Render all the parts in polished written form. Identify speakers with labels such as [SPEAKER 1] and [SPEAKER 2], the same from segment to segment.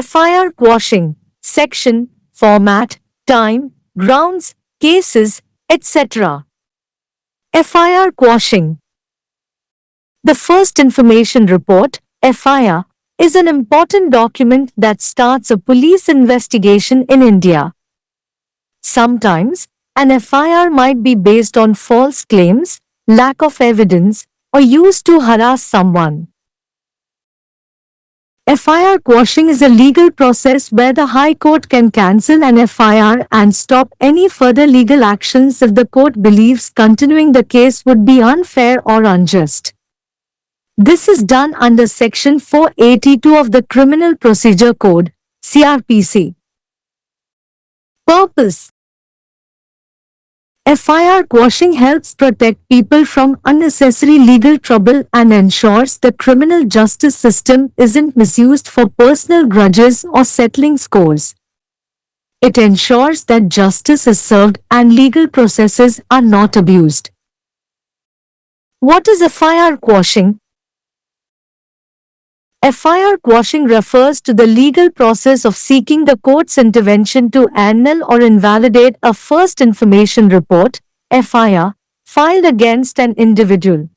[SPEAKER 1] FIR quashing, section, format, time, grounds, cases, etc. FIR quashing. The First Information Report, FIR, is an important document that starts a police investigation in India. Sometimes, an FIR might be based on false claims, lack of evidence, or used to harass someone. FIR quashing is a legal process where the High Court can cancel an FIR and stop any further legal actions if the court believes continuing the case would be unfair or unjust. This is done under Section 482 of the Criminal Procedure Code, CRPC. Purpose: FIR quashing helps protect people from unnecessary legal trouble and ensures the criminal justice system isn't misused for personal grudges or settling scores. It ensures that justice is served and legal processes are not abused. What is FIR quashing? FIR quashing refers to the legal process of seeking the court's intervention to annul or invalidate a First Information Report, FIR, filed against an individual.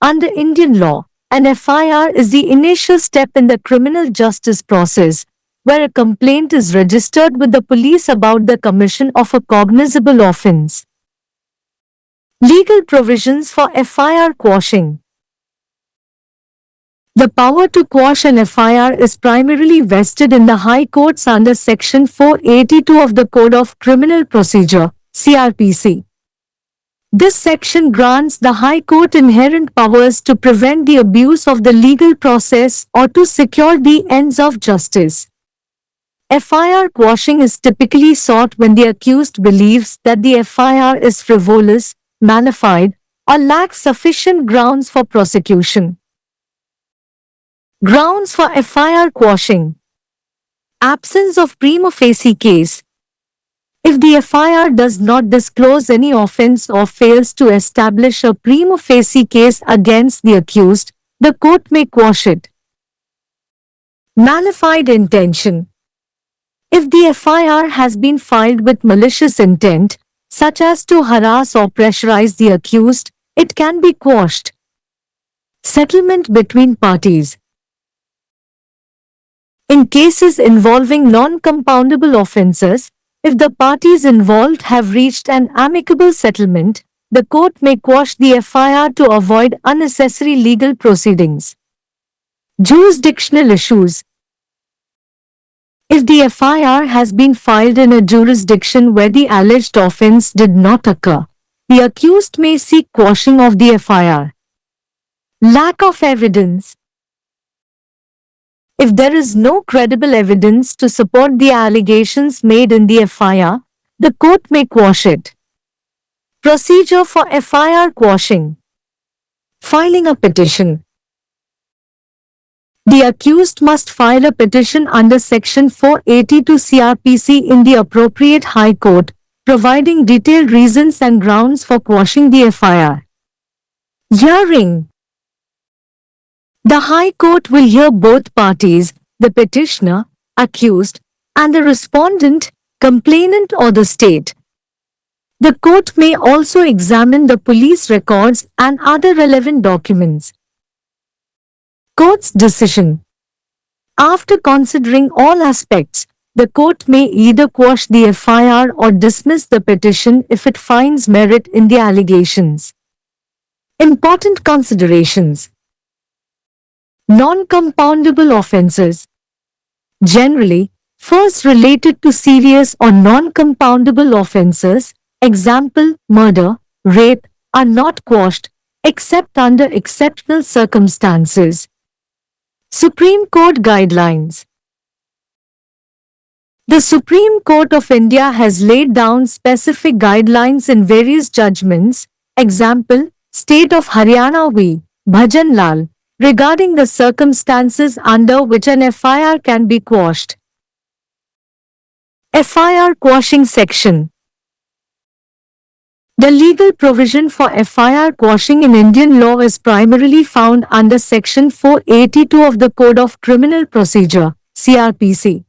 [SPEAKER 1] Under Indian law, an FIR is the initial step in the criminal justice process, where a complaint is registered with the police about the commission of a cognizable offence. Legal provisions for FIR quashing. The power to quash an FIR is primarily vested in the High Courts under Section 482 of the Code of Criminal Procedure, CRPC. This section grants the High Court inherent powers to prevent the abuse of the legal process or to secure the ends of justice. FIR quashing is typically sought when the accused believes that the FIR is frivolous, malified, or lacks sufficient grounds for prosecution. Grounds for FIR quashing. Absence of prima facie case. If the FIR does not disclose any offence or fails to establish a prima facie case against the accused, the court may quash it. Malified intention. If the FIR has been filed with malicious intent, such as to harass or pressurize the accused, it can be quashed. Settlement between parties. In cases involving non-compoundable offences, if the parties involved have reached an amicable settlement, the court may quash the FIR to avoid unnecessary legal proceedings. Jurisdictional issues. If the FIR has been filed in a jurisdiction where the alleged offence did not occur, the accused may seek quashing of the FIR. Lack of evidence. If there is no credible evidence to support the allegations made in the FIR, the court may quash it. Procedure for FIR quashing. Filing a petition. The accused must file a petition under Section 482 CRPC in the appropriate High Court, providing detailed reasons and grounds for quashing the FIR. Hearing. The High Court will hear both parties, the petitioner, accused, and the respondent, complainant or the state. The court may also examine the police records and other relevant documents. Court's decision. After considering all aspects, the court may either quash the FIR or dismiss the petition if it finds merit in the allegations. Important considerations. Non-compoundable offences. Generally, first related to serious or non-compoundable offences, example, murder, rape, are not quashed, except under exceptional circumstances. Supreme Court Guidelines. The Supreme Court of India has laid down specific guidelines in various judgments, example, State of Haryana v. Bhajan Lal, regarding the circumstances under which an FIR can be quashed. FIR quashing section. The legal provision for FIR quashing in Indian law is primarily found under Section 482 of the Code of Criminal Procedure, CRPC.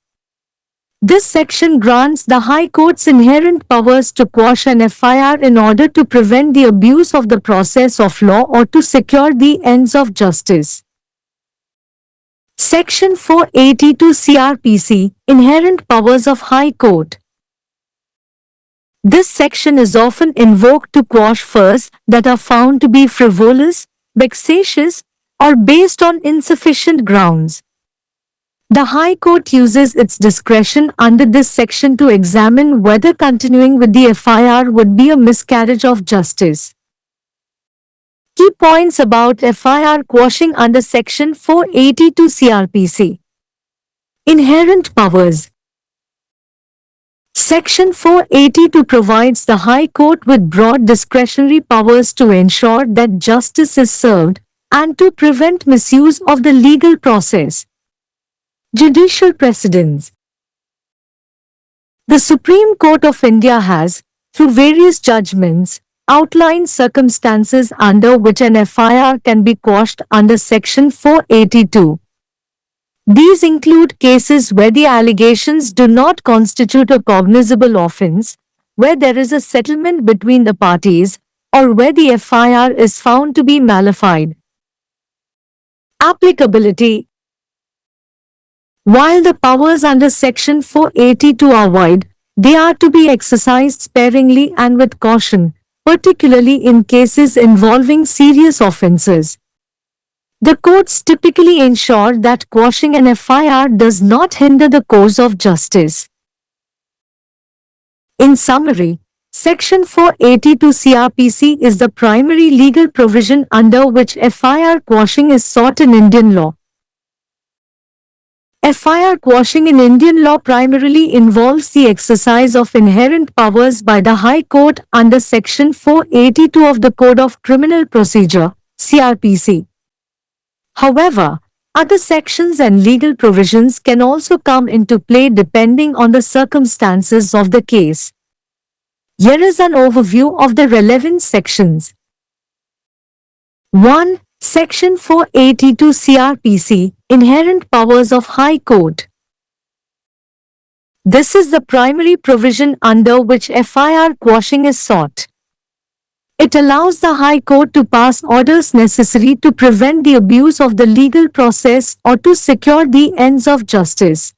[SPEAKER 1] This section grants the High Court's inherent powers to quash an FIR in order to prevent the abuse of the process of law or to secure the ends of justice. Section 482 CRPC, Inherent Powers of High Court. This section is often invoked to quash FIRs that are found to be frivolous, vexatious, or based on insufficient grounds. The High Court uses its discretion under this section to examine whether continuing with the FIR would be a miscarriage of justice. Key points about FIR quashing under Section 482 CRPC. Inherent powers. Section 482 provides the High Court with broad discretionary powers to ensure that justice is served and to prevent misuse of the legal process. Judicial precedents. The Supreme Court of India has, through various judgments, outlined circumstances under which an FIR can be quashed under Section 482. These include cases where the allegations do not constitute a cognizable offence, where there is a settlement between the parties, or where the FIR is found to be malified. Applicability. While the powers under Section 482 are wide, they are to be exercised sparingly and with caution, particularly in cases involving serious offences. The courts typically ensure that quashing an FIR does not hinder the course of justice. In summary, Section 482 CRPC is the primary legal provision under which FIR quashing is sought in Indian law. FIR quashing in Indian law primarily involves the exercise of inherent powers by the High Court under Section 482 of the Code of Criminal Procedure, CRPC. However, other sections and legal provisions can also come into play depending on the circumstances of the case. Here is an overview of the relevant sections. 1. Section 482 CRPC, Inherent Powers of High Court. This is the primary provision under which FIR quashing is sought. It allows the High Court to pass orders necessary to prevent the abuse of the legal process or to secure the ends of justice.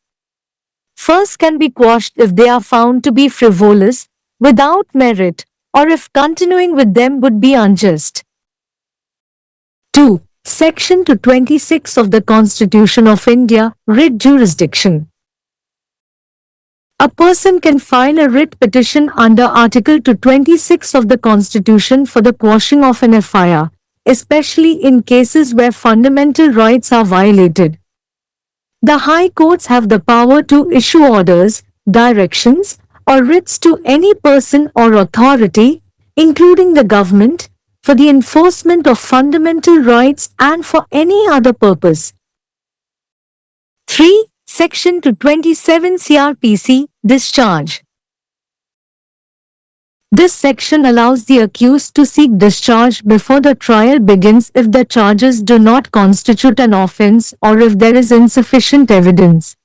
[SPEAKER 1] FIRs can be quashed if they are found to be frivolous, without merit, or if continuing with them would be unjust. 2. Section 226 of the Constitution of India, Writ Jurisdiction. A person can file a writ petition under Article 226 of the Constitution for the quashing of an FIR, especially in cases where fundamental rights are violated. The High Courts have the power to issue orders, directions, or writs to any person or authority, including the government, for the enforcement of fundamental rights and for any other purpose. 3. Section 227 CRPC, Discharge. This section allows the accused to seek discharge before the trial begins if the charges do not constitute an offence or if there is insufficient evidence.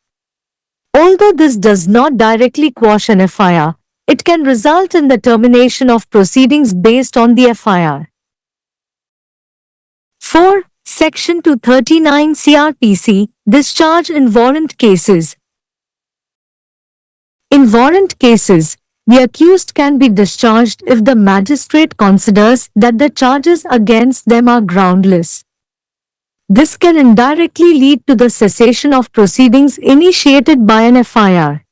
[SPEAKER 1] Although this does not directly quash an FIR, it can result in the termination of proceedings based on the FIR. 4. Section 239 CRPC, Discharge in Warrant Cases. In warrant cases, the accused can be discharged if the magistrate considers that the charges against them are groundless. This can indirectly lead to the cessation of proceedings initiated by an FIR.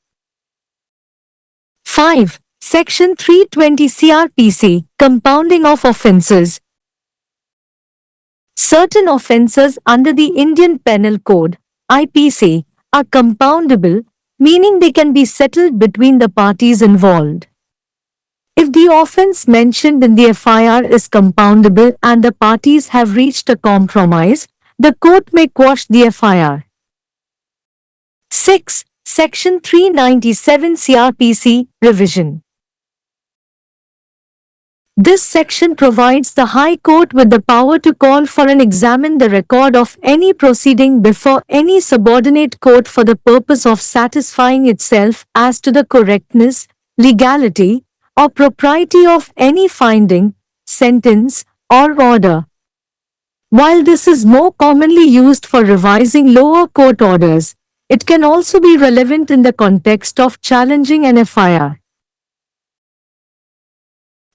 [SPEAKER 1] 5. Section 320 CRPC, Compounding of Offences. Certain offences under the Indian Penal Code, IPC, are compoundable, meaning they can be settled between the parties involved. If the offence mentioned in the FIR is compoundable and the parties have reached a compromise, the court may quash the FIR. 6. Section 397 CRPC, Revision. This section provides the High Court with the power to call for and examine the record of any proceeding before any subordinate court for the purpose of satisfying itself as to the correctness, legality, or propriety of any finding, sentence, or order. While this is more commonly used for revising lower court orders, it can also be relevant in the context of challenging an FIR.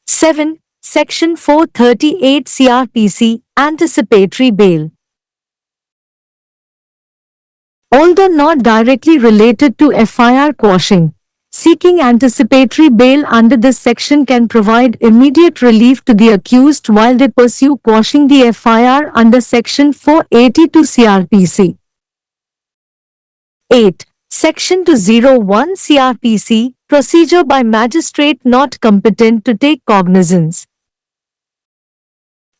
[SPEAKER 1] 7. Section 438 CRPC Anticipatory Bail. Although not directly related to FIR quashing, seeking anticipatory bail under this section can provide immediate relief to the accused while they pursue quashing the FIR under Section 482 CRPC. 8. Section 201 CRPC Procedure by Magistrate not competent to take cognizance.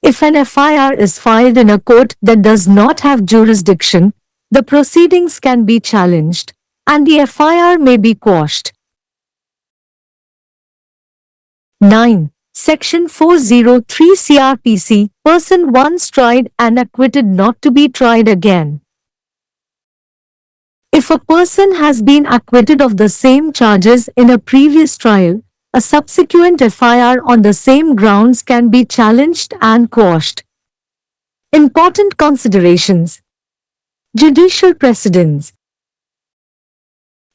[SPEAKER 1] If an FIR is filed in a court that does not have jurisdiction, the proceedings can be challenged, and the FIR may be quashed. 9. Section 403 CRPC Person once tried and acquitted not to be tried again. If a person has been acquitted of the same charges in a previous trial, a subsequent FIR on the same grounds can be challenged and quashed. Important considerations. Judicial precedents.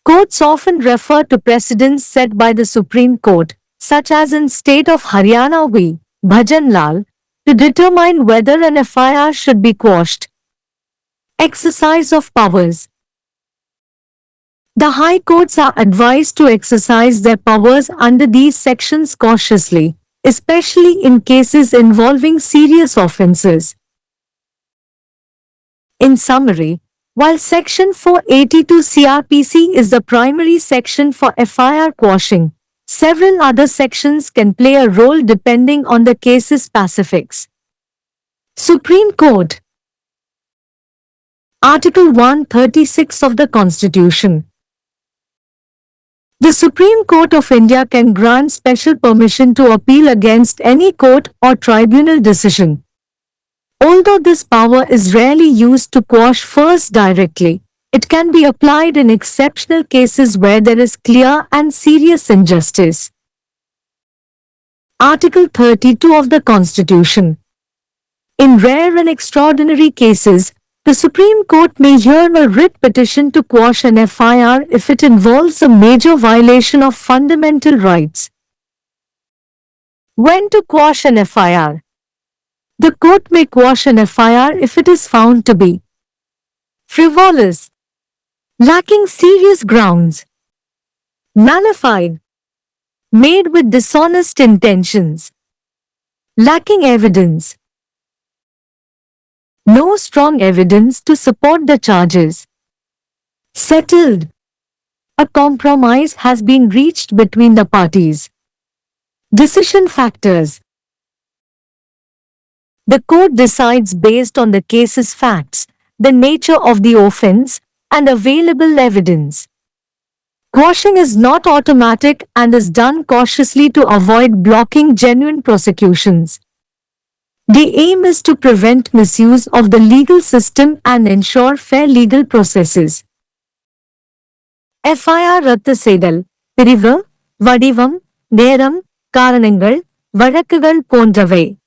[SPEAKER 1] Courts often refer to precedents set by the Supreme Court, such as in State of Haryana v. Bhajanlal, to determine whether an FIR should be quashed. Exercise of powers. The High Courts are advised to exercise their powers under these sections cautiously, especially in cases involving serious offences. In summary, while Section 482 CRPC is the primary section for FIR quashing, several other sections can play a role depending on the case's specifics. Supreme Court. Article 136 of the Constitution. The Supreme Court of India can grant special permission to appeal against any court or tribunal decision. Although this power is rarely used to quash FIRs directly, it can be applied in exceptional cases where there is clear and serious injustice. Article 32 of the Constitution. In rare and extraordinary cases, the Supreme Court may hear a writ petition to quash an FIR if it involves a major violation of fundamental rights. When to quash an FIR? The court may quash an FIR if it is found to be frivolous, lacking serious grounds, nullified, made with dishonest intentions, lacking evidence, no strong evidence to support the charges, settled, a compromise has been reached between the parties. Decision factors. The court decides based on the case's facts, the nature of the offense, and available evidence. Quashing is not automatic and is done cautiously to avoid blocking genuine prosecutions. The aim is to prevent misuse of the legal system and ensure fair legal processes. FIR ரத்து செய்தல், பிரிவு, வடிவம், நேரம், காரணங்கள், வழக்குகள் போன்றவை.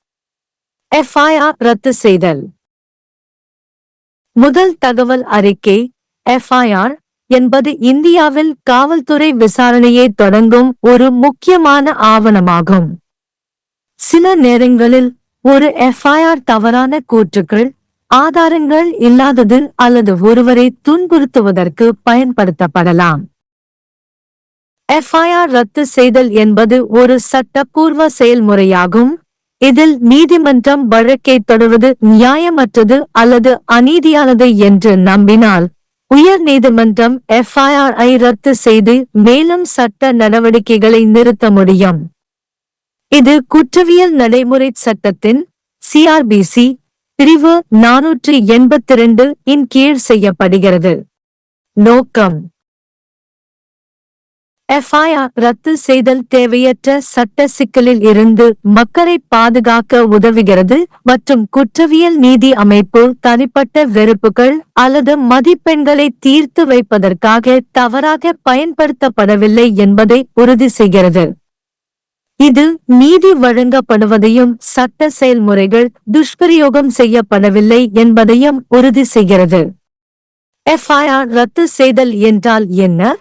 [SPEAKER 1] FIR ரத்து செய்தல். முதல் தகவல் அறிக்கை, FIR என்பது இந்தியாவில் காவல்துறை விசாரணையை தொடங்கும் ஒரு முக்கியமான ஆவணமாகும். சில நேரங்களில் ஒரு FIR தவறான கூற்றுக்கள், ஆதாரங்கள் இல்லாதது அல்லது ஒருவரை துன்புறுத்துவதற்கு பயன்படுத்தப்படலாம். FIR ரத்து செய்தல் என்பது ஒரு சட்டப்பூர்வ செயல்முறையாகும். இதில் நீதிமன்றம் வழக்கை தொடர்வது நியாயமற்றது அல்லது அநீதியானது என்று நம்பினால், உயர் நீதிமன்றம் FIR-ஐ ரத்து செய்து மேலும் சட்ட நடவடிக்கைகளை நிறுத்த முடியும். இது குற்றவியல் நடைமுறைச் சட்டத்தின் CRBC பிரிவு 482 இன் கீழ் செய்யப்படுகிறது. நோக்கம். எஃப்ஐஆர் ரத்து செய்தல் தேவையற்ற சட்ட சிக்கலில் இருந்து மக்களை பாதுகாக்க உதவுகிறது மற்றும் குற்றவியல் நீதி அமைப்பு தனிப்பட்ட வெறுப்புகள் அல்லது மதிப்பெண்களை தீர்த்து வைப்பதற்காக தவறாக பயன்படுத்தப்படவில்லை என்பதை உறுதி செய்கிறது. இது நீதி வழங்கப்படுவதையும் சட்ட செயல்முறைகள் துஷ்பிரயோகம் செய்யப்படவில்லை என்பதையும் உறுதி செய்கிறது. எஃப்ஐஆர் ரத்து செய்தல் என்றால் என்ன?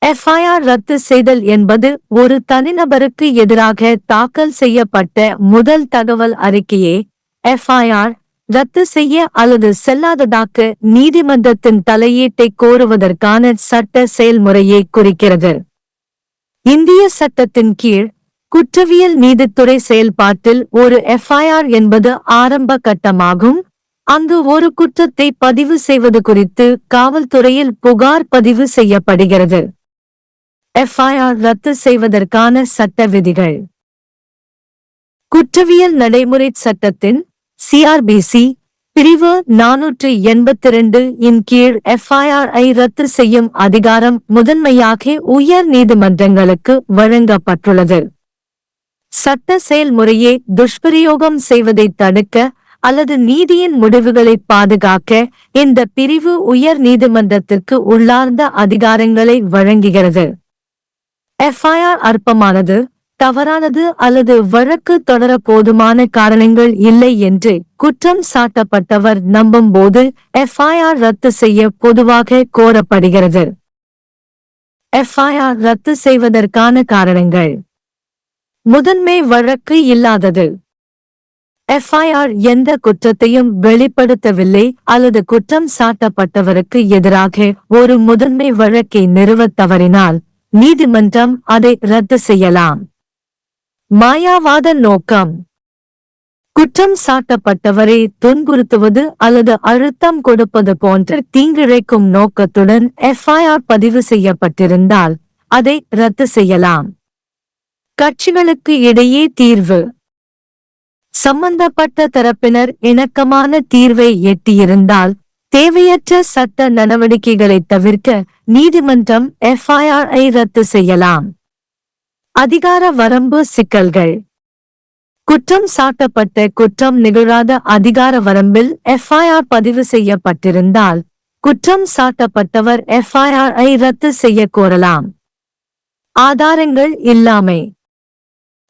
[SPEAKER 1] எஃப்ஐஆர் ரத்து செய்தல் என்பது ஒரு தனிநபருக்கு எதிராக தாக்கல் செய்யப்பட்ட முதல் தகவல் அறிக்கையை எஃப்ஐஆர் ரத்து செய்ய அல்லது செல்லாததாக்க நீதிமன்றத்தின் தலையீட்டை கோருவதற்கான சட்ட செயல்முறையை குறிக்கிறது. இந்திய சட்டத்தின் கீழ் குற்றவியல் நீதித்துறை செயல்பாட்டில் ஒரு எஃப்ஐஆர் என்பது ஆரம்ப கட்டமாகும், அங்கு ஒரு குற்றத்தை பதிவு செய்வது குறித்து காவல்துறையில் புகார் பதிவு செய்யப்படுகிறது. எஃப்ஐஆர் ரத்து செய்வதற்கான சட்ட விதிகள். குற்றவியல் நடைமுறை சட்டத்தின் சிஆர்பிசி பிரிவு 482 இன் கீழ் எஃப்ஐஆர் ஐ ரத்து செய்யும் அதிகாரம் முதன்மையாக உயர் நீதிமன்றங்களுக்கு வழங்கப்பட்டுள்ளது. சட்ட செயல்முறையை துஷ்பிரயோகம் செய்வதை தடுக்க அல்லது நீதியின் முடிவுகளை பாதுகாக்க இந்த பிரிவு உயர் நீதிமன்றத்திற்கு உள்ளார்ந்த அதிகாரங்களை வழங்குகிறது. எஃப்ஐஆர் அற்பமானது, தவறானது அல்லது வழக்கு தொடர போதுமான காரணங்கள் இல்லை என்று குற்றம் சாட்டப்பட்டவர் நம்பும்போது எஃப்ஐஆர் ரத்து செய்ய பொதுவாக கோரப்படுகிறது. எஃப்ஐஆர் ரத்து செய்வதற்கான காரணங்கள். முதன்மை வழக்கு இல்லாதது. எஃப்ஐஆர் எந்த குற்றத்தையும் வெளிப்படுத்தவில்லை அல்லது குற்றம் சாட்டப்பட்டவருக்கு எதிராக ஒரு முதன்மை வழக்கை நிறுவத் தவறினால் நீதிமன்றம் அதை ரத்து செய்யலாம். மாயாவாத நோக்கம். குற்றம் சாட்டப்பட்டவரை துன்புறுத்துவது அல்லது அழுத்தம் கொடுப்பது போன்ற தீங்கிழைக்கும் நோக்கத்துடன் எஃப்ஐஆர் பதிவு செய்யப்பட்டிருந்தால் அதை ரத்து செய்யலாம். கட்சிகளுக்கு இடையே தீர்வு. சம்பந்தப்பட்ட தரப்பினர் இணக்கமான தீர்வை எட்டியிருந்தால் தேவையற்ற சட்ட நடவடிக்கைகளை தவிர்க்க நீதிமன்றம் எஃப்ஐஆர் ஐ ரத்து செய்யலாம். அதிகார வரம்பு சிக்கல்கள். குற்றம் சாட்டப்பட்ட குற்றம் நிகழாத அதிகார வரம்பில் எஃப்ஐஆர் பதிவு செய்யப்பட்டிருந்தால் குற்றம் சாட்டப்பட்டவர் எஃப்ஐஆர் ஐ ரத்து செய்ய கோரலாம். ஆதாரங்கள் இல்லாமை.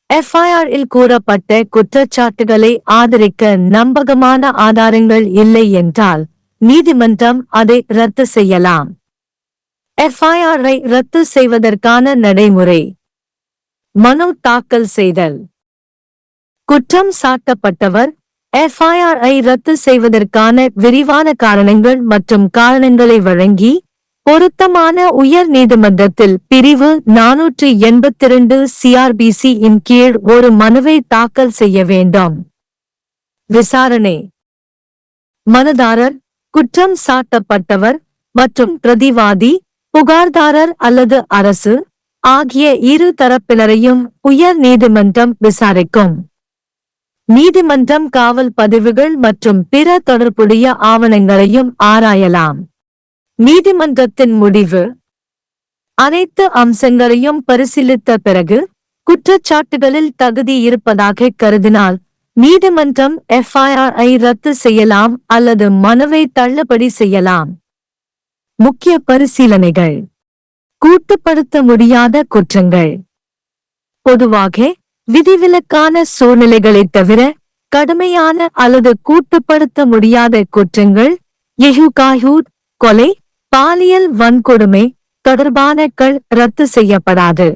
[SPEAKER 1] எஃப்ஐஆர் இல் கூறப்பட்ட குற்றச்சாட்டுகளை ஆதரிக்க நம்பகமான ஆதாரங்கள் இல்லை என்றால் நீதிமன்றம் அதை ரத்து செய்யலாம். எஃப்ஐஆர் ஐ ரத்து செய்வதற்கான நடைமுறை. மனு தாக்கல் செய்தல். குற்றம் சாட்டப்பட்டவர் எஃப்ஐஆர் ஐ ரத்து செய்வதற்கான விரிவான காரணங்கள் மற்றும் காரணங்களை வழங்கி பொருத்தமான உயர் நீதிமன்றத்தில் பிரிவு 482 சிஆர்பிசி இன் கீழ் ஒரு மனுவை தாக்கல் செய்ய வேண்டும். விசாரணை. மனுதாரர், குற்றம் சாட்டப்பட்டவர் மற்றும் பிரதிவாதி, புகார்தாரர் அல்லது அரசு ஆகிய இரு தரப்பினரையும் உயர் நீதிமன்றம் விசாரிக்கும். நீதிமன்றம் காவல் பதிவுகள் மற்றும் பிற தொடர்புடைய ஆவணங்களையும் ஆராயலாம். நீதிமன்றத்தின் முடிவு. அனைத்து அம்சங்களையும் பரிசீலித்த பிறகு குற்றச்சாட்டுகளில் தகுதி இருப்பதாக கருதினால் நீதிமன்றம் எஃப்ஐஆர் ஐ ரத்து செய்யலாம் அல்லது மனுவை தள்ளுபடி செய்யலாம். முக்கிய பரிசீலனைகள். கூட்டுப்படுத்த முடியாத குற்றங்கள். பொதுவாக விதிவிலக்கான சூழ்நிலைகளைத் தவிர கடுமையான அல்லது கூட்டுப்படுத்த முடியாத குற்றங்கள் எஹுகாயூத், கொலை, பாலியல் வன்கொடுமை தொடர்பான ரத்து செய்யப்படாது.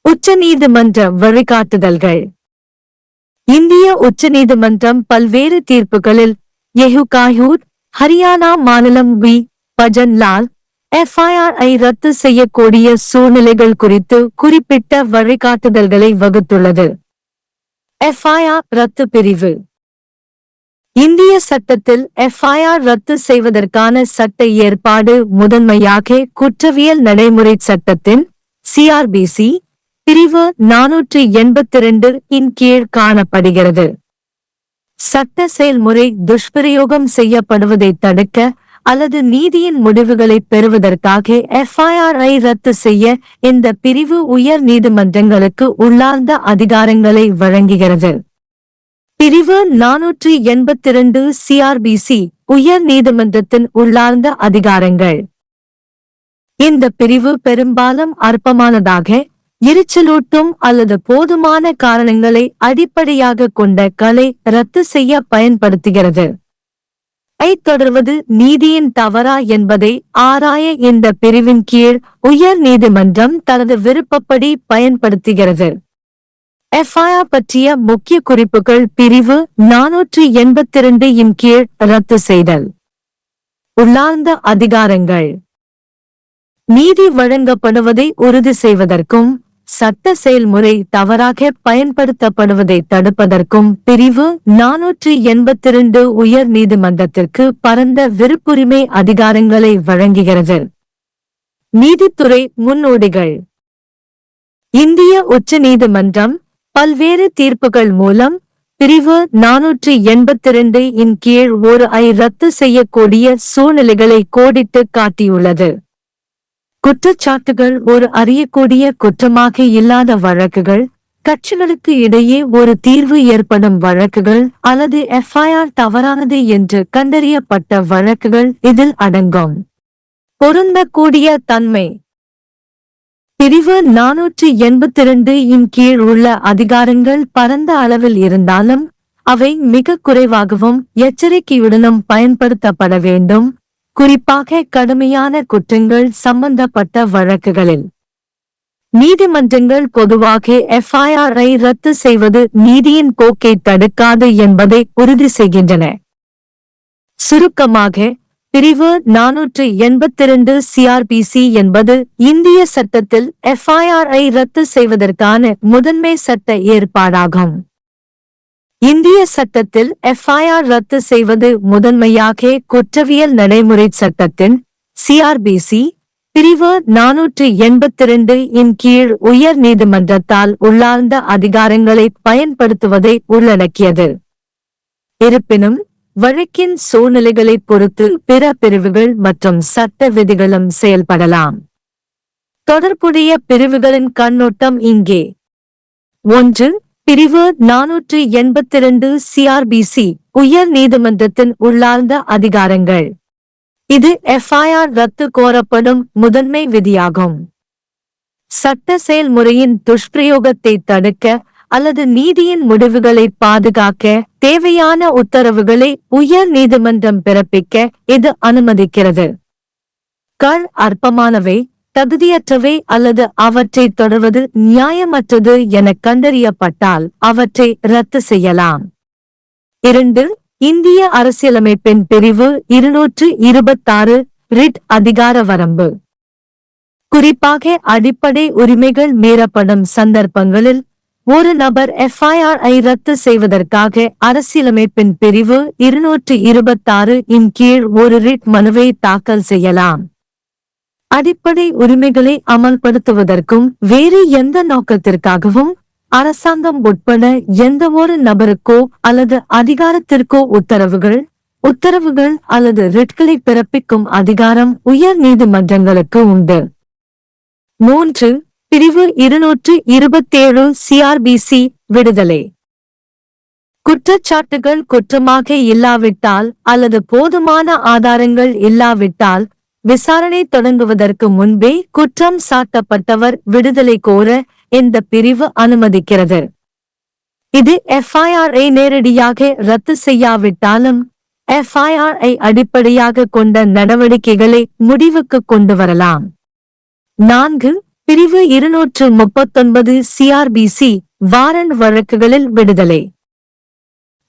[SPEAKER 1] உச்சநீதிமன்ற வழிகாட்டுதல்கள். இந்திய உச்சநீதிமன்றம் பல்வேறு தீர்ப்புகளில் எஹுகாயூத், ஹரியானா மாநிலம் பஜன்லால் எஃப்ஐஆர் ஐ ரத்து செய்யக்கூடிய சூழ்நிலைகள் குறித்து குறிப்பிட்ட வழிகாட்டுதல்களை வகுத்துள்ளது. எஃப்ஐஆர் ரத்து பிரிவு. இந்திய சட்டத்தில் எஃப்ஐஆர் ரத்து செய்வதற்கான சட்ட ஏற்பாடு முதன்மையாக குற்றவியல் நடைமுறை சட்டத்தின் சிஆர்பிசி பிரிவு 482 இன் கீழ் காணப்படுகிறது. சட்ட செயல்முறை துஷ்பிரயோகம் செய்யப்படுவதை தடுக்க அல்லது நீதியின் முடிவுகளை பெறுவதற்காக எஃப்ஐஆரை ரத்து செய்ய இந்த பிரிவு உயர் நீதிமன்றங்களுக்கு உள்ளார்ந்த அதிகாரங்களை வழங்குகிறது. பிரிவு 482 சிஆர்பிசி உயர் நீதிமன்றத்தின் உள்ளார்ந்த அதிகாரங்கள். இந்த பிரிவு பெரும்பாலும் அற்பமானதாக, எரிச்சலூட்டும் அல்லது போதுமான காரணங்களை அடிப்படையாக கொண்ட களை ரத்து செய்ய பயன்படுத்துகிறது. தொடர்வது நீதியின் தவறா என்பதை ஆராய இந்த பிரிவின் கீழ் உயர் நீதிமன்றம் தனது விருப்பப்படி பயன்படுத்துகிறது. எஃப்ஐஆர் பற்றிய முக்கிய குறிப்புகள் பிரிவு 482 இன் கீழ் ரத்து செய்தல். உள்ளார்ந்த அதிகாரங்கள். நீதி வழங்கப்படுவதை உறுதி செய்வதற்கும் சட்ட செயல்முறை தவறாக பயன்படுத்தப்படுவதை தடுப்பதற்கும் பிரிவு 482 உயர் நீதிமன்றத்திற்கு பரந்த விருப்புரிமை அதிகாரங்களை வழங்குகிறது. நீதித்துறை முன்னோடிகள். இந்திய உச்ச நீதிமன்றம் பல்வேறு தீர்ப்புகள் மூலம் பிரிவு 482 இன் கீழ் ஒரு ரத்து செய்யக்கூடிய சூழ்நிலைகளை கோடிட்டு காட்டியுள்ளது. குற்றச்சாட்டுகள் ஒரு அறியக்கூடிய குற்றமாக இல்லாத வழக்குகள், கட்சிகளுக்கு இடையே ஒரு தீர்வு ஏற்படும் வழக்குகள் அல்லது எஃப்ஐஆர் தவறானது என்று கண்டறியப்பட்ட வழக்குகள் இதில் அடங்கும். பொருந்தக்கூடிய தன்மை. பிரிவு 482 இன் கீழ் உள்ள அதிகாரங்கள் பரந்த அளவில் இருந்தாலும் அவை மிக குறைவாகவும் எச்சரிக்கையுடனும் பயன்படுத்தப்பட வேண்டும், குறிப்பாக கடுமையான குற்றங்கள் சம்பந்தப்பட்ட வழக்குகளில். நீதிமன்றங்கள் பொதுவாக எஃப்ஐஆரை ரத்து செய்வது நீதியின் போக்கை தடுக்காது என்பதை உறுதி செய்கின்றன. சுருக்கமாக, பிரிவு 482 சிஆர்பிசி என்பது இந்திய சட்டத்தில் எஃப்ஐஆரை ரத்து செய்வதற்கான முதன்மை சட்ட ஏற்பாடாகும். இந்திய சட்டத்தில் எஃப்ஐஆர் ரத்து செய்வது முதன்மையாக குற்றவியல் நடைமுறை சட்டத்தின் சிஆர்பிசி பிரிவு 482 இன் கீழ் உயர் நீதிமன்றத்தால் உள்ளார்ந்த அதிகாரங்களை பயன்படுத்துவதை உள்ளடக்கியது. இருப்பினும் வழக்கின் சூழ்நிலைகளைப் பொறுத்து பிற பிரிவுகள் மற்றும் சட்ட விதிகளும் செயல்படலாம். தொடர்புடைய பிரிவுகளின் கண்ணோட்டம் இங்கே. 1. பிரிவு 482 சிஆர்பிசி உயர் நீதிமன்றத்தின் உள்ளார்ந்த அதிகாரங்கள். இது எஃப்ஐஆர் ரத்து கோரப்படும் முதன்மை விதியாகும். சட்ட செயல்முறையின் துஷ்பிரயோகத்தை தடுக்க அல்லது நீதியின் முடிவுகளை பாதுகாக்க தேவையான உத்தரவுகளை உயர் நீதிமன்றம் பிறப்பிக்க இது அனுமதிக்கிறது. அற்பமானவை, தகுதியற்றவை அல்லது அவற்றை தொடர்வது நியாயமற்றது என கண்டறியப்பட்டால் அவற்றை ரத்து செய்யலாம். 2. இந்திய அரசியலமைப்பின் பிரிவு 226 ரிட் அதிகார வரம்பு. குறிப்பாக அடிப்படை உரிமைகள் மீறப்படும் சந்தர்ப்பங்களில் ஒரு நபர் எஃப்ஐஆரை ரத்து செய்வதற்காக அரசியலமைப்பின் பிரிவு 226 இன் கீழ் ஒரு ரிட் மனுவை தாக்கல் செய்யலாம். அடிப்படை உரிமைகளை அமல்படுத்துவதற்கும் வேறு எந்த நோக்கத்திற்காகவும் அரசாங்கம் உட்பட எந்தவொரு நபருக்கோ அல்லது அதிகாரத்திற்கோ உத்தரவுகள் அல்லது ரிட்களை பிறப்பிக்கும் அதிகாரம் உயர் நீதிமன்றங்களுக்கு உண்டு. 3. பிரிவு 227 சிஆர்பிசி விடுதலை. குற்றச்சாட்டுகள் குற்றமாக இல்லாவிட்டால் அல்லது போதுமான ஆதாரங்கள் இல்லாவிட்டால் விசாரணை தொடங்குவதற்கு முன்பே குற்றம் சாட்டப்பட்டவர் விடுதலை கோர இந்த பிரிவு அனுமதிக்கிறது. இது எஃப்ஐஆரை நேரடியாக ரத்து செய்யாவிட்டாலும் எஃப்ஐஆரை அடிப்படையாக கொண்ட நடவடிக்கைகளை முடிவுக்கு கொண்டு வரலாம். 4. பிரிவு 239 சிஆர்பிசி வாரண்ட் வழக்குகளில் விடுதலை.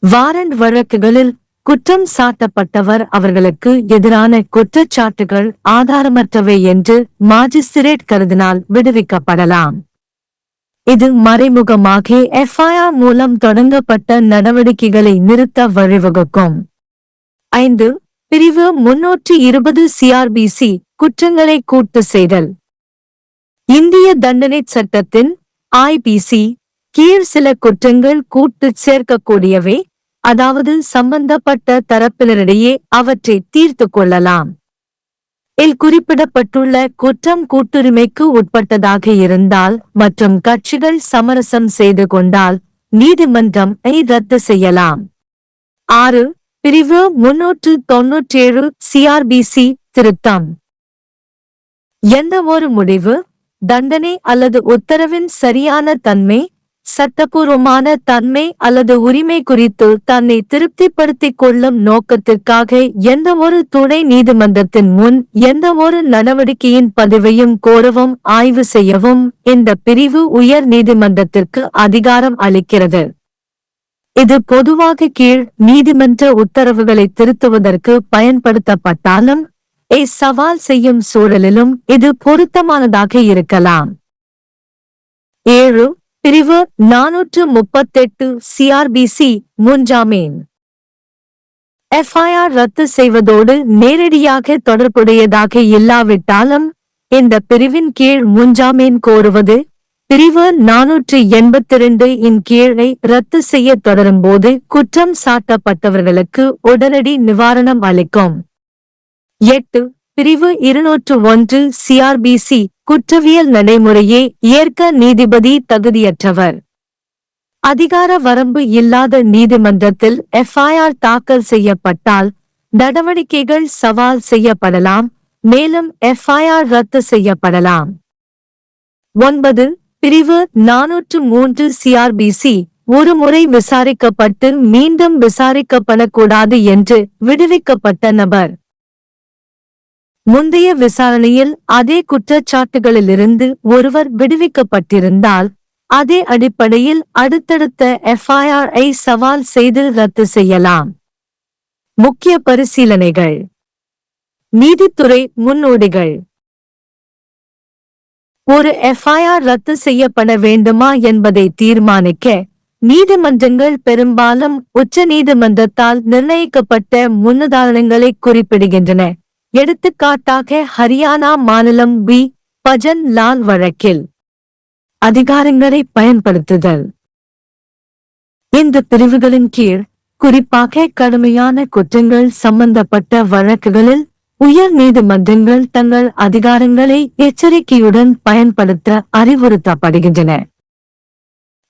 [SPEAKER 1] வாரண்ட் வழக்குகளில் குற்றம் சாட்டப்பட்டவர் அவர்களுக்கு எதிரான குற்றச்சாட்டுகள் ஆதாரமற்றவை என்று மாஜிஸ்திரேட் கருதினால் விடுவிக்கப்படலாம். இது மறைமுகமாக எஃப்ஐஆர் மூலம் தொடங்கப்பட்ட நடவடிக்கைகளை நிறுத்த வழிவகுக்கும். 5. பிரிவு 320 சிஆர்பிசி குற்றங்களை கூட்டு செய்தல். இந்திய தண்டனை சட்டத்தின் ஐபிசி கீழ் சில குற்றங்கள் கூட்டு சேர்க்கக்கூடியவை அதாவது சம்பந்தப்பட்ட தரப்பினரிடையே அவற்றை தீர்த்து கொள்ளலாம். இல் குறிப்பிடப்பட்டுள்ள குற்றம் கூட்டுரிமைக்கு உட்பட்டதாக இருந்தால் மற்றும் கட்சிகள் சமரசம் செய்து கொண்டால் நீதிமன்றம் ரத்து செய்யலாம். 6. பிரிவு 397 சிஆர்பிசி திருத்தம். எந்த ஒரு முடிவு, தண்டனை அல்லது உத்தரவின் சரியான தன்மை, சட்டபூர்வமான தன்மை அல்லது உரிமை குறித்து தன்னை திருப்திப்படுத்திக் கொள்ளும் நோக்கத்திற்காக எந்த ஒரு துணை நீதிமன்றத்தின் முன் எந்த ஒரு நடவடிக்கையின் பதிவையும் கோரவும் ஆய்வு செய்யவும் இந்த பிரிவு உயர் நீதிமன்றத்திற்கு அதிகாரம் அளிக்கிறது. இது பொதுவாக கீழ் நீதிமன்ற உத்தரவுகளை திருத்துவதற்கு பயன்படுத்தப்பட்டாலும் சவால் செய்யும் சூழலிலும் இது பொருத்தமானதாக இருக்கலாம். 7. பிரிவு 438 சிஆர்பிசி முன்ஜாமீன். எஃப்ஐஆர் ரத்து செய்வதோடு நேரடியாக தொடர்புடையதாக இல்லாவிட்டாலும் இந்த பிரிவின் கீழ் முன்ஜாமீன் கோருவது பிரிவு 482 இன் கீழை ரத்து செய்ய தொடரும்போது குற்றம் சாட்டப்பட்டவர்களுக்கு உடனடி நிவாரணம் அளிக்கும். 8. பிரிவு 201 சிஆர்பிசி குற்றவியல் நடைமுறையை ஏற்க நீதிபதி தகுதியற்றவர். அதிகார வரம்பு இல்லாத நீதிமன்றத்தில் எஃப்ஐஆர் தாக்கல் செய்யப்பட்டால் நடவடிக்கைகள் சவால் செய்யப்படலாம், மேலும் எஃப்ஐஆர் ரத்து செய்யப்படலாம். 9. பிரிவு 403 சிஆர்பிசி ஒரு முறை விசாரிக்கப்பட்டு மீண்டும் விசாரிக்கப்படக்கூடாது என்று விடுவிக்கப்பட்ட நபர் முந்தைய விசாரணையில் அதே குற்றச்சாட்டுகளிலிருந்து ஒருவர் விடுவிக்கப்பட்டிருந்தால் அதே அடிப்படையில் அடுத்தடுத்த எஃப்ஐஆர் சவால் செய்து ரத்து செய்யலாம். முக்கிய பரிசீலனைகள். நீதித்துறை முன்னோடிகள். ஒரு எஃப்ஐஆர் ரத்து செய்யப்பட வேண்டுமா என்பதை தீர்மானிக்க நீதிமன்றங்கள் பெரும்பாலும் உச்ச நீதிமன்றத்தால் நிர்ணயிக்கப்பட்ட முன்னுதாரணங்களை குறிப்பிடுகின்றன. எடுத்துக்காட்டாக ஹரியானா மாநிலம் பி. பஜன் லால் வழக்கில் அதிகாரங்களை பயன்படுத்துதல். இந்த பிரிவுகளின் கீழ் குறிப்பாக கடுமையான குற்றங்கள் சம்பந்தப்பட்ட வழக்குகளில் உயர் நீதிமன்றங்கள் தங்கள் அதிகாரங்களை எச்சரிக்கையுடன் பயன்படுத்த அறிவுறுத்தப்படுகின்றன.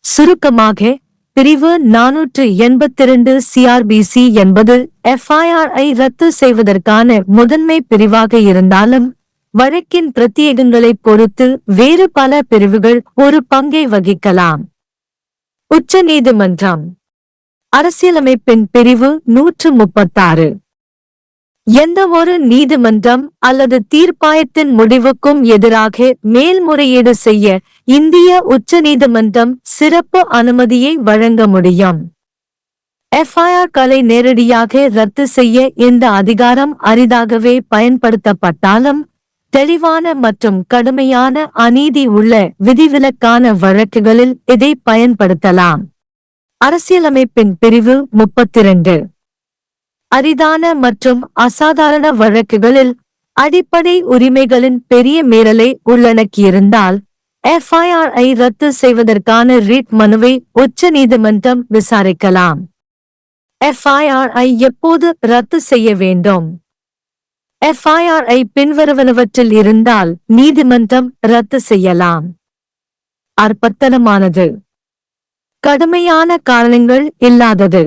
[SPEAKER 1] சுருக்கமாக பிரிவு 482 சிஆர்பிசி என்பது எஃப்ஐஆர் ரத்து செய்வதற்கான முதன்மை பிரிவாக இருந்தாலும் வழக்கின் பிரத்யேகங்களை பொறுத்து வேறு பல பிரிவுகள் ஒரு பங்கை வகிக்கலாம். உச்ச நீதிமன்றம். அரசியலமைப்பின் பிரிவு 136. எந்த ஒரு நீதிமன்றம் அல்லது தீர்ப்பாயத்தின் முடிவுக்கும் எதிராக மேல்முறையீடு செய்ய இந்திய உச்ச நீதிமன்றம் சிறப்பு அனுமதியை வழங்க முடியும். எஃப்ஐஆர் களை நேரடியாக ரத்து செய்ய இந்த அதிகாரம் அரிதாகவே பயன்படுத்தப்பட்டாலும் தெளிவான மற்றும் கடுமையான அநீதி உள்ள விதிவிலக்கான வழக்குகளில் இதை பயன்படுத்தலாம். அரசியலமைப்பின் பிரிவு 32. அரிதான மற்றும் அசாதாரண வழக்குகளில் அடிப்படை உரிமைகளின் பெரிய மீறலை உள்ளடக்கியிருந்தால் எஃப்ஐஆர் ரத்து செய்வதற்கான ரிட் மனுவை உச்ச நீதிமன்றம் விசாரிக்கலாம். எஃப்ஐஆர் எப்போது ரத்து செய்ய வேண்டும்? எஃப்ஐஆர் பின்வருவனவற்றில் இருந்தால் நீதிமன்றம் ரத்து செய்யலாம். அற்பத்தனமானது, கடுமையான காரணங்கள் இல்லாதது,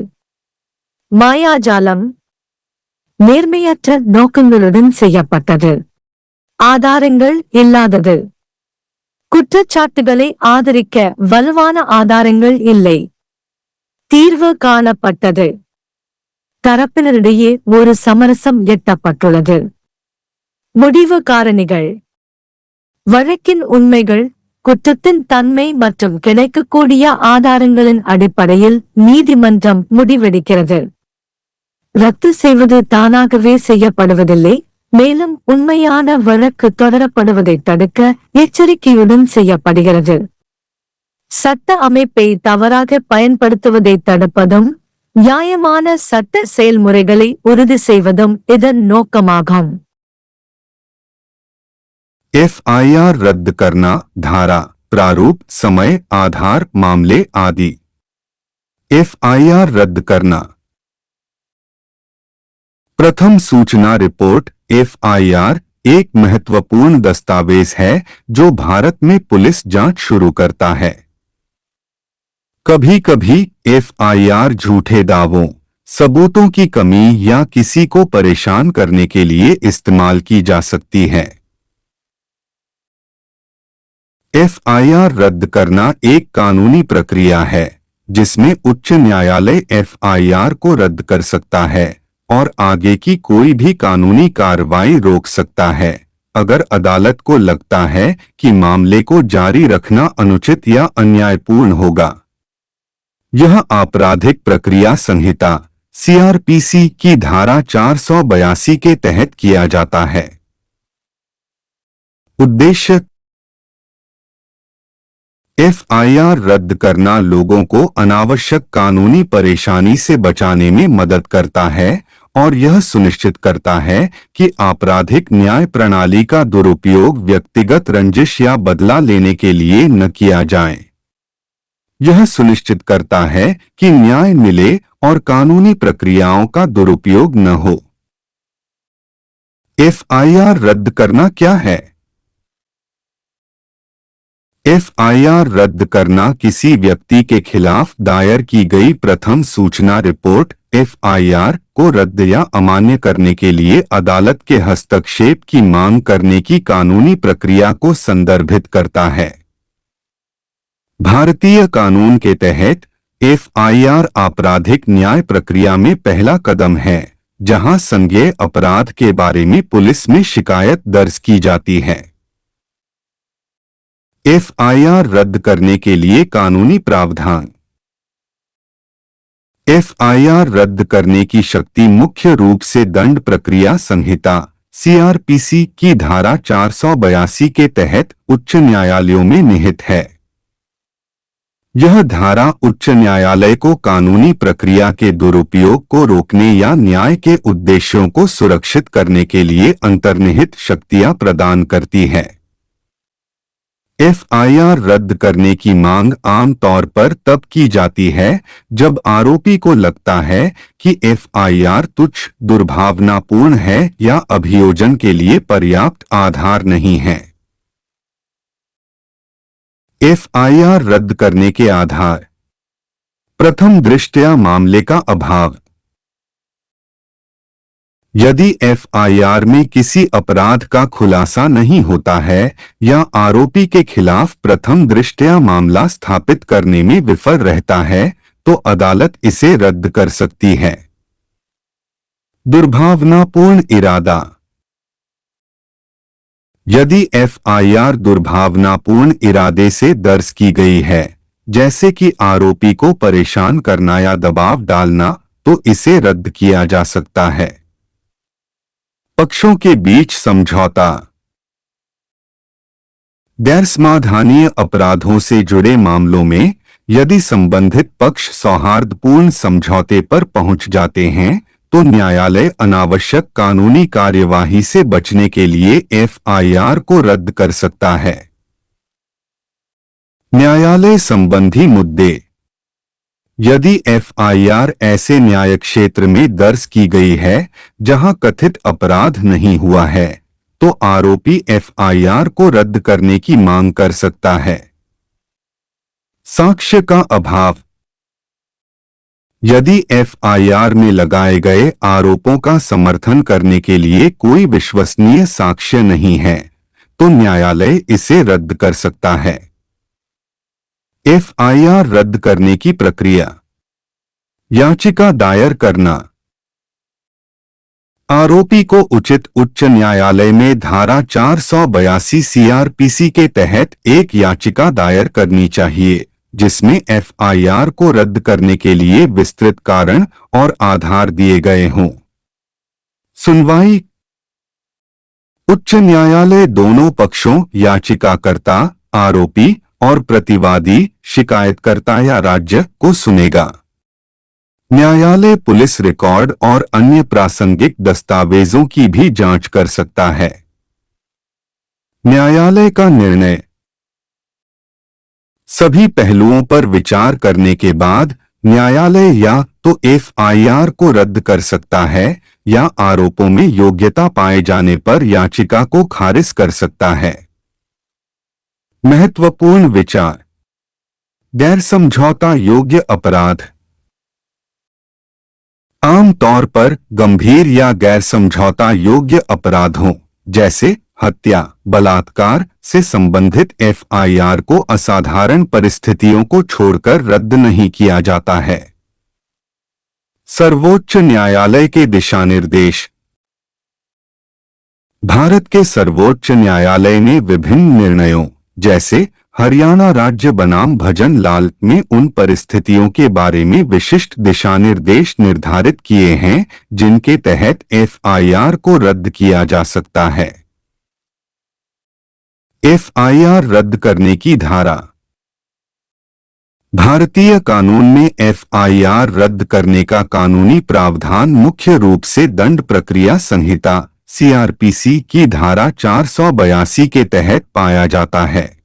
[SPEAKER 1] மாயாஜாலம், நேர்மையற்ற நோக்கங்களுடன் செய்யப்பட்டது, ஆதாரங்கள் இல்லாதது, குற்றச்சாட்டுகளை ஆதரிக்க வலுவான ஆதாரங்கள் இல்லை, தீர்வு காணப்பட்டது, தரப்பினரிடையே ஒரு சமரசம் எட்டப்பட்டுள்ளது. முடிவு காரணிகள். வழக்கின் உண்மைகள், குற்றத்தின் தன்மை மற்றும் கிடைக்கக்கூடிய ஆதாரங்களின் அடிப்படையில் நீதிமன்றம் முடிவெடுக்கிறது. ரத்து செய்வது தானாகவே செய்யப்படுவதில்லை, மேலும் உண்மையான வழக்கு தொடரப்படுவதை தடுக்க எச்சரிக்கையுடன் செய்யப்படுகிறது. சட்ட அமைப்பை தவறாக பயன்படுத்துவதை தடுப்பதும் நியாயமான சட்ட செயல்முறைகளை உறுதி செய்வதும் இதன் நோக்கமாகும்.
[SPEAKER 2] एफआईआर रद्द करना, धारा, प्रारूप, समय, आधार, मामले आदि। एफआईआर रद्द करना प्रथम सूचना रिपोर्ट FIR एक महत्वपूर्ण दस्तावेज है जो भारत में पुलिस जांच शुरू करता है। कभी-कभी FIR झूठे दावों, सबूतों की कमी या किसी को परेशान करने के लिए इस्तेमाल की जा सकती है। FIR रद्द करना एक कानूनी प्रक्रिया है जिसमें उच्च न्यायालय FIR को रद्द कर सकता है और आगे की कोई भी कानूनी कार्रवाई रोक सकता है अगर अदालत को लगता है कि मामले को जारी रखना अनुचित या अन्यायपूर्ण होगा। यह आपराधिक प्रक्रिया संहिता CRPC की धारा 482 के तहत किया जाता है। उद्देश्य FIR रद्द करना लोगों को अनावश्यक कानूनी परेशानी से बचाने में मदद करता है और यह सुनिश्चित करता है कि आपराधिक न्याय प्रणाली का दुरुपयोग व्यक्तिगत रंजिश या बदला लेने के लिए न किया जाए। यह सुनिश्चित करता है कि न्याय मिले और कानूनी प्रक्रियाओं का दुरुपयोग न हो। FIR रद्द करना क्या है? FIR रद्द करना किसी व्यक्ति के खिलाफ दायर की गई प्रथम सूचना रिपोर्ट FIR को रद्द या अमान्य करने के लिए अदालत के हस्तक्षेप की मांग करने की कानूनी प्रक्रिया को संदर्भित करता है। भारतीय कानून के तहत FIR आपराधिक न्याय प्रक्रिया में पहला कदम है जहां संज्ञेय अपराध के बारे में पुलिस में शिकायत दर्ज की जाती है। FIR रद्द करने के लिए कानूनी प्रावधान। FIR रद्द करने की शक्ति मुख्य रूप से दंड प्रक्रिया संहिता CRPC की धारा 482 के तहत उच्च न्यायालयों में निहित है। यह धारा उच्च न्यायालय को कानूनी प्रक्रिया के दुरुपयोग को रोकने या न्याय के उद्देश्यों को सुरक्षित करने के लिए अंतर्निहित शक्तियां प्रदान करती है। FIR रद्द करने की मांग आमतौर पर तब की जाती है जब आरोपी को लगता है कि FIR तुच्छ, दुर्भावनापूर्ण है या अभियोजन के लिए पर्याप्त आधार नहीं है। FIR रद्द करने के आधार। प्रथम दृष्टया मामले का अभाव। यदि FIR में किसी अपराध का खुलासा नहीं होता है या आरोपी के खिलाफ प्रथम दृष्टया मामला स्थापित करने में विफल रहता है तो अदालत इसे रद्द कर सकती है। दुर्भावनापूर्ण इरादा। यदि FIR दुर्भावनापूर्ण इरादे से दर्ज की गई है, जैसे कि आरोपी को परेशान करना या दबाव डालना, तो इसे रद्द किया जा सकता है। पक्षों के बीच समझौता। गैर समाधानीय अपराधों से जुड़े मामलों में यदि संबंधित पक्ष सौहार्दपूर्ण समझौते पर पहुंच जाते हैं तो न्यायालय अनावश्यक कानूनी कार्यवाही से बचने के लिए FIR को रद्द कर सकता है। न्यायालय संबंधी मुद्दे। यदि FIR ऐसे न्याय क्षेत्र में दर्ज की गई है जहां कथित अपराध नहीं हुआ है, तो आरोपी FIR को रद्द करने की मांग कर सकता है। साक्ष्य का अभाव। यदि FIR में लगाए गए आरोपों का समर्थन करने के लिए कोई विश्वसनीय साक्ष्य नहीं है, तो न्यायालय इसे रद्द कर सकता है। FIR रद्द करने की प्रक्रिया। याचिका दायर करना। आरोपी को उचित उच्च न्यायालय में धारा 482 CRPC के तहत एक याचिका दायर करनी चाहिए जिसमें FIR को रद्द करने के लिए विस्तृत कारण और आधार दिए गए हों। सुनवाई। उच्च न्यायालय दोनों पक्षों याचिकाकर्ता, आरोपी और प्रतिवादी, शिकायतकर्ता या राज्य को सुनेगा। न्यायालय पुलिस रिकॉर्ड और अन्य प्रासंगिक दस्तावेजों की भी जांच कर सकता है। न्यायालय का निर्णय। सभी पहलुओं पर विचार करने के बाद न्यायालय या तो FIR को रद्द कर सकता है या आरोपों में योग्यता पाए जाने पर याचिका को खारिज कर सकता है। महत्वपूर्ण विचार। गैर समझौता योग्य अपराध। आमतौर पर गंभीर या गैर समझौता योग्य अपराधों जैसे हत्या, बलात्कार से संबंधित एफआईआर को असाधारण परिस्थितियों को छोड़कर रद्द नहीं किया जाता है। सर्वोच्च न्यायालय के दिशा निर्देश। भारत के सर्वोच्च न्यायालय ने विभिन्न निर्णयों जैसे हरियाणा राज्य बनाम भजन लाल में उन परिस्थितियों के बारे में विशिष्ट दिशा निर्देश निर्धारित किए हैं जिनके तहत एफआईआर को रद्द किया जा सकता है। एफआईआर रद्द करने की धारा। भारतीय कानून में एफआईआर रद्द करने का कानूनी प्रावधान मुख्य रूप से दंड प्रक्रिया संहिता सीआरपीसी की धारा 482 के तहत पाया जाता है।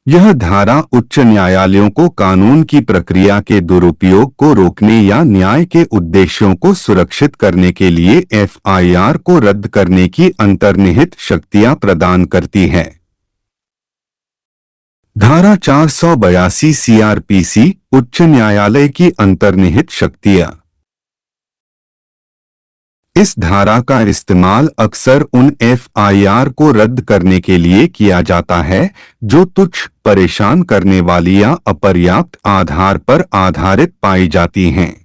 [SPEAKER 2] यह धारा उच्च न्यायालयों को कानून की प्रक्रिया के दुरुपयोग को रोकने या न्याय के उद्देश्यों को सुरक्षित करने के लिए एफआईआर को रद्द करने की अंतर्निहित शक्तियां प्रदान करती है। धारा 482 सीआरपीसी उच्च न्यायालय की अंतर्निहित शक्तियां। इस धारा का इस्तेमाल अक्सर उन एफआईआर को रद्द करने के लिए किया जाता है जो तुच्छ, परेशान करने वाली या अपर्याप्त आधार पर आधारित पाई जाती हैं।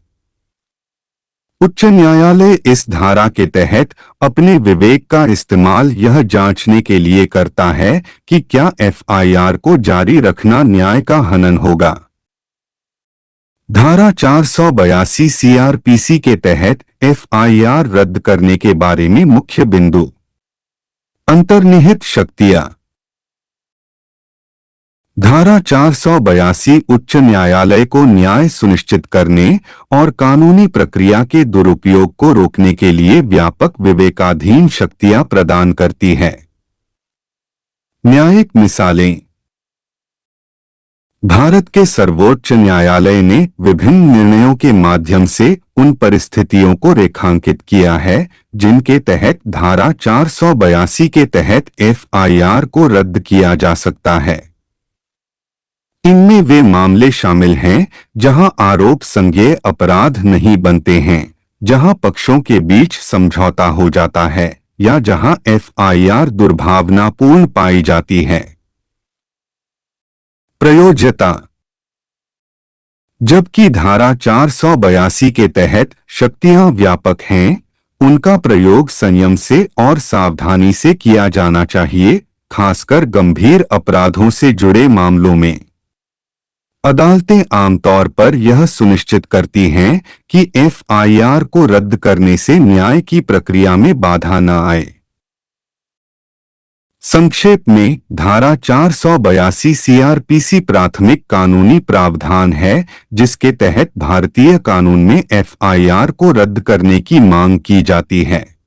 [SPEAKER 2] उच्च न्यायालय इस धारा के तहत अपने विवेक का इस्तेमाल यह जांचने के लिए करता है कि क्या एफआईआर को जारी रखना न्याय का हनन होगा। धारा 482 सीआरपीसी के तहत एफआईआर रद्द करने के बारे में मुख्य बिंदु। अंतर्निहित शक्तियां। धारा 482 उच्च न्यायालय को न्याय सुनिश्चित करने और कानूनी प्रक्रिया के दुरुपयोग को रोकने के लिए व्यापक विवेकाधीन शक्तियां प्रदान करती है। न्यायिक मिसालें। भारत के सर्वोच्च न्यायालय ने विभिन्न निर्णयों के माध्यम से उन परिस्थितियों को रेखांकित किया है जिनके तहत धारा 482 के तहत एफआईआर को रद्द किया जा सकता है। इनमें वे मामले शामिल हैं जहां आरोप संज्ञेय अपराध नहीं बनते हैं, जहां पक्षों के बीच समझौता हो जाता है या जहां एफआईआर दुर्भावनापूर्ण पाई जाती है। प्रयोज्यता। जबकि धारा 482 के तहत शक्तियां व्यापक हैं, उनका प्रयोग संयम से और सावधानी से किया जाना चाहिए, खासकर गंभीर अपराधों से जुड़े मामलों में। अदालतें आमतौर पर यह सुनिश्चित करती हैं कि एफआईआर को रद्द करने से न्याय की प्रक्रिया में बाधा न आए। संक्षेप में, धारा 482 सीआरपीसी प्राथमिक कानूनी प्रावधान है जिसके तहत भारतीय कानून में एफआईआर को रद्द करने की मांग की जाती है।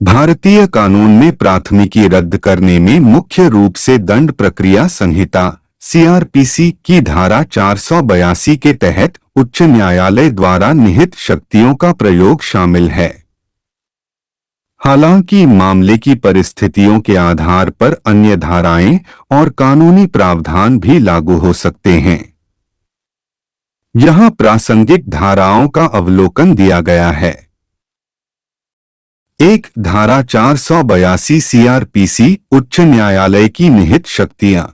[SPEAKER 2] भारतीय कानून में प्राथमिकी रद्द करने में मुख्य रूप से दंड प्रक्रिया संहिता सीआरपीसी की धारा 482 के तहत उच्च न्यायालय द्वारा निहित शक्तियों का प्रयोग शामिल है। हालांकि मामले की परिस्थितियों के आधार पर अन्य धाराएं और कानूनी प्रावधान भी लागू हो सकते हैं। यहां प्रासंगिक धाराओं का अवलोकन दिया गया है। 1. धारा 482 सीआरपीसी उच्च न्यायालय की निहित शक्तियां।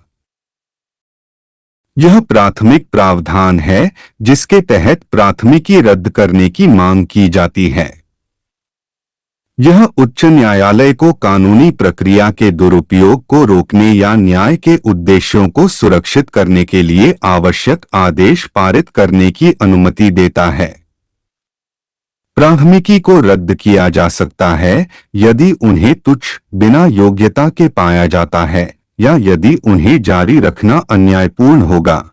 [SPEAKER 2] यह प्राथमिक प्रावधान है जिसके तहत प्राथमिकी रद्द करने की मांग की जाती है। यह उच्च न्यायालय को कानूनी प्रक्रिया के दुरुपयोग को रोकने या न्याय के उद्देश्यों को सुरक्षित करने के लिए आवश्यक आदेश पारित करने की अनुमति देता है। प्राथमिकी को रद्द किया जा सकता है यदि उन्हें तुच्छ, बिना योग्यता के पाया जाता है या यदि उन्हें जारी रखना अन्यायपूर्ण होगा।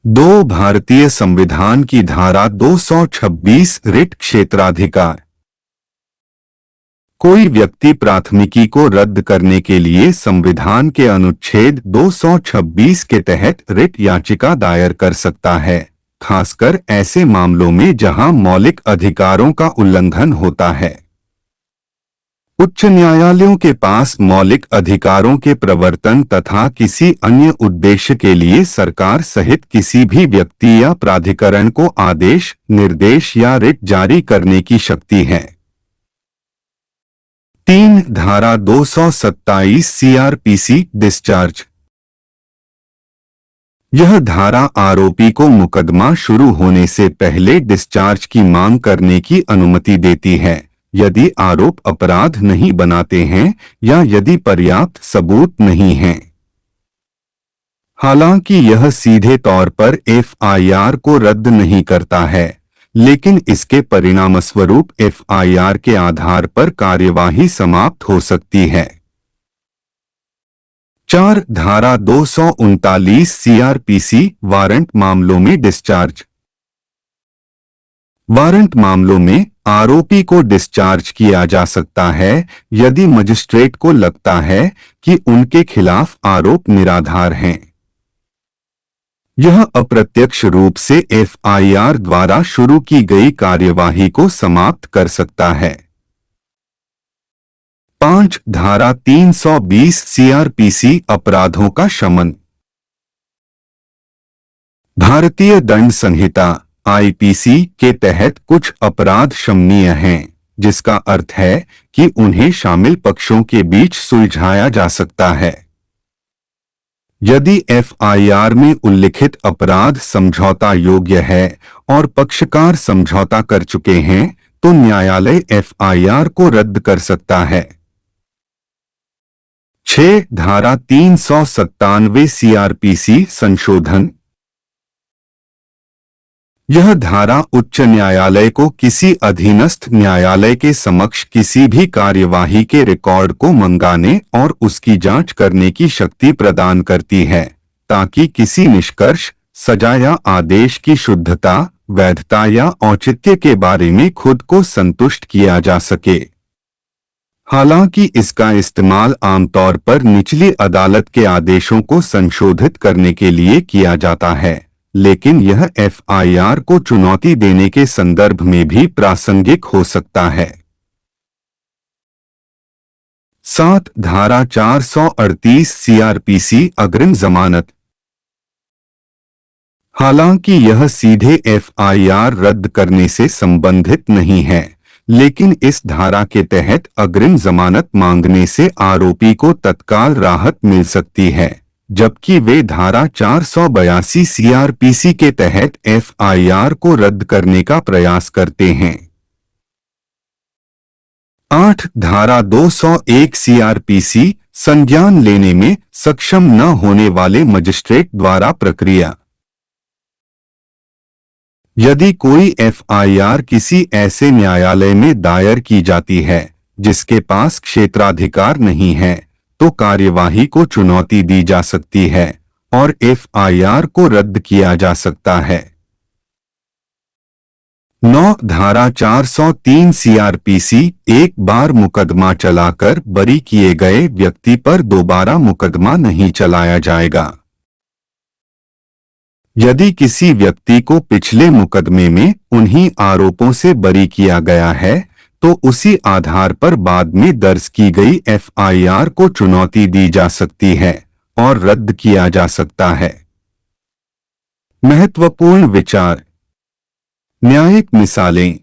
[SPEAKER 2] 2. भारतीय संविधान की धारा 226 रिट क्षेत्राधिकार। कोई व्यक्ति प्राथमिकी को रद्द करने के लिए संविधान के अनुच्छेद 226 के तहत रिट याचिका दायर कर सकता है, खासकर ऐसे मामलों में जहां मौलिक अधिकारों का उल्लंघन होता है। उच्च न्यायालयों के पास मौलिक अधिकारों के प्रवर्तन तथा किसी अन्य उद्देश्य के लिए सरकार सहित किसी भी व्यक्ति या प्राधिकरण को आदेश, निर्देश या रिट जारी करने की शक्ति है। 3 धारा 227 सीआरपीसी डिस्चार्ज। यह धारा आरोपी को मुकदमा शुरू होने से पहले डिस्चार्ज की मांग करने की अनुमति देती है, यदि आरोप अपराध नहीं बनाते हैं या यदि पर्याप्त सबूत नहीं हैं। हालांकि यह सीधे तौर पर एफआईआर को रद्द नहीं करता है, लेकिन इसके परिणामस्वरूप एफआईआर के आधार पर कार्यवाही समाप्त हो सकती है। 4 धारा 239 सीआरपीसी वारंट मामलों में डिस्चार्ज। वारंट मामलों में आरोपी को डिस्चार्ज किया जा सकता है यदि मजिस्ट्रेट को लगता है कि उनके खिलाफ आरोप निराधार हैं। यह अप्रत्यक्ष रूप से एफआईआर द्वारा शुरू की गई कार्यवाही को समाप्त कर सकता है। 5 धारा 320 सीआरपीसी अपराधों का शमन। भारतीय दंड संहिता आईपीसी के तहत कुछ अपराध शमनीय हैं, जिसका अर्थ है कि उन्हें शामिल पक्षों के बीच सुलझाया जा सकता है। यदि एफआईआर में उल्लिखित अपराध समझौता योग्य है और पक्षकार समझौता कर चुके हैं, तो न्यायालय एफआईआर को रद्द कर सकता है। 6 धारा 397 सीआरपीसी संशोधन। यह धारा उच्च न्यायालय को किसी अधीनस्थ न्यायालय के समक्ष किसी भी कार्यवाही के रिकॉर्ड को मंगाने और उसकी जांच करने की शक्ति प्रदान करती है, ताकि किसी निष्कर्ष, सजा या आदेश की शुद्धता, वैधता या औचित्य के बारे में खुद को संतुष्ट किया जा सके। हालांकि इसका इस्तेमाल आमतौर पर निचली अदालत के आदेशों को संशोधित करने के लिए किया जाता है, लेकिन यह एफआईआर को चुनौती देने के संदर्भ में भी प्रासंगिक हो सकता है। 7 धारा 438 सीआरपीसी अग्रिम जमानत। हालांकि यह सीधे एफआईआर रद्द करने से संबंधित नहीं है, लेकिन इस धारा के तहत अग्रिम जमानत मांगने से आरोपी को तत्काल राहत मिल सकती है, जबकि वे धारा 482 सीआरपीसी के तहत एफआईआर को रद्द करने का प्रयास करते हैं। 8 धारा 201 सीआरपीसी संज्ञान लेने में सक्षम न होने वाले मजिस्ट्रेट द्वारा प्रक्रिया। यदि कोई एफआईआर किसी ऐसे न्यायालय में दायर की जाती है जिसके पास क्षेत्राधिकार नहीं है, तो कार्यवाही को चुनौती दी जा सकती है और एफआईआर को रद्द किया जा सकता है। 9 धारा 403 सीआरपीसी एक बार मुकदमा चलाकर बरी किए गए व्यक्ति पर दोबारा मुकदमा नहीं चलाया जाएगा। यदि किसी व्यक्ति को पिछले मुकदमे में उन्हीं आरोपों से बरी किया गया है, तो उसी आधार पर बाद में दर्ज की गई एफआईआर को चुनौती दी जा सकती है और रद्द किया जा सकता है। महत्वपूर्ण विचार। न्यायिक मिसालें।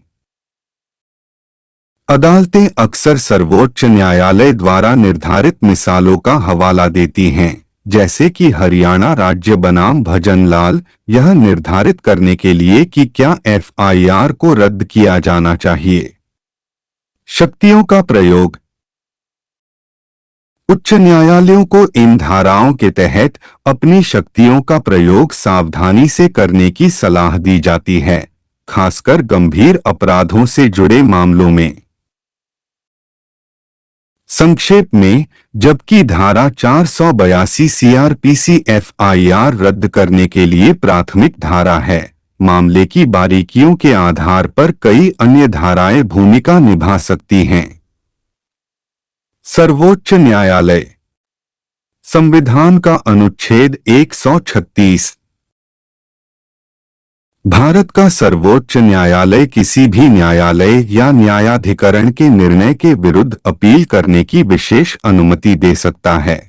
[SPEAKER 2] अदालतें अक्सर सर्वोच्च न्यायालय द्वारा निर्धारित मिसालों का हवाला देती हैं, जैसे कि हरियाणा राज्य बनाम भजनलाल, यह निर्धारित करने के लिए कि क्या एफआईआर को रद्द किया जाना चाहिए। शक्तियों का प्रयोग। उच्च न्यायालयों को इन धाराओं के तहत अपनी शक्तियों का प्रयोग सावधानी से करने की सलाह दी जाती है, खासकर गंभीर अपराधों से जुड़े मामलों में। संक्षेप में, जबकि धारा 482 सीआरपीसी एफआईआर रद्द करने के लिए प्राथमिक धारा है, मामले की बारीकियों के आधार पर कई अन्य धाराएं भूमिका निभा सकती हैं। सर्वोच्च न्यायालय। संविधान का अनुच्छेद 136 भारत का सर्वोच्च न्यायालय किसी भी न्यायालय या न्यायाधिकरण के निर्णय के विरुद्ध अपील करने की विशेष अनुमति दे सकता है।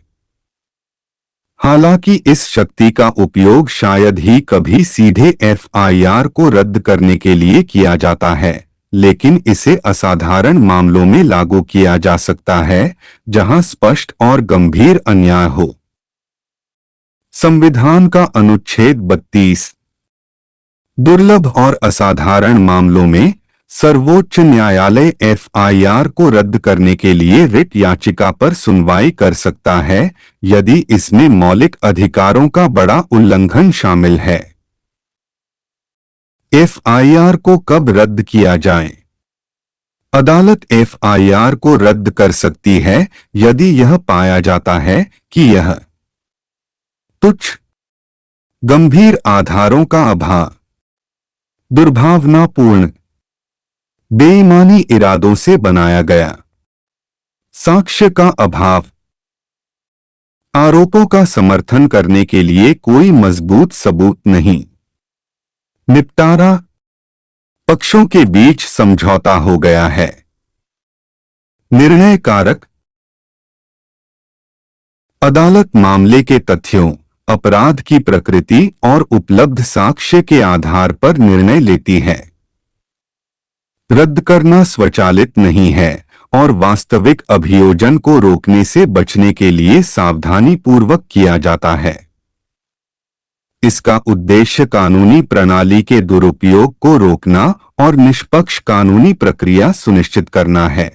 [SPEAKER 2] हालांकि इस शक्ति का उपयोग शायद ही कभी सीधे एफआईआर को रद्द करने के लिए किया जाता है, लेकिन इसे असाधारण मामलों में लागू किया जा सकता है जहां स्पष्ट और गंभीर अन्याय हो। संविधान का अनुच्छेद 32 दुर्लभ और असाधारण मामलों में सर्वोच्च न्यायालय एफआईआर को रद्द करने के लिए रिट याचिका पर सुनवाई कर सकता है यदि इसमें मौलिक अधिकारों का बड़ा उल्लंघन शामिल है। एफआईआर को कब रद्द किया जाए? अदालत एफआईआर को रद्द कर सकती है यदि यह पाया जाता है कि यह तुच्छ, गंभीर आधारों का अभाव, दुर्भावनापूर्ण, बेईमानी इरादों से बनाया गया, साक्ष्य का अभाव, आरोपों का समर्थन करने के लिए कोई मजबूत सबूत नहीं, निपटारा, पक्षों के बीच समझौता हो गया है, निर्णय कारक, अदालत मामले के तथ्यों, अपराध की प्रकृति और उपलब्ध साक्ष्य के आधार पर निर्णय लेती है। रद्द करना स्वचालित नहीं है और वास्तविक अभियोजन को रोकने से बचने के लिए सावधानी पूर्वक किया जाता है। इसका उद्देश्य कानूनी प्रणाली के दुरुपयोग को रोकना और निष्पक्ष कानूनी प्रक्रिया सुनिश्चित करना है।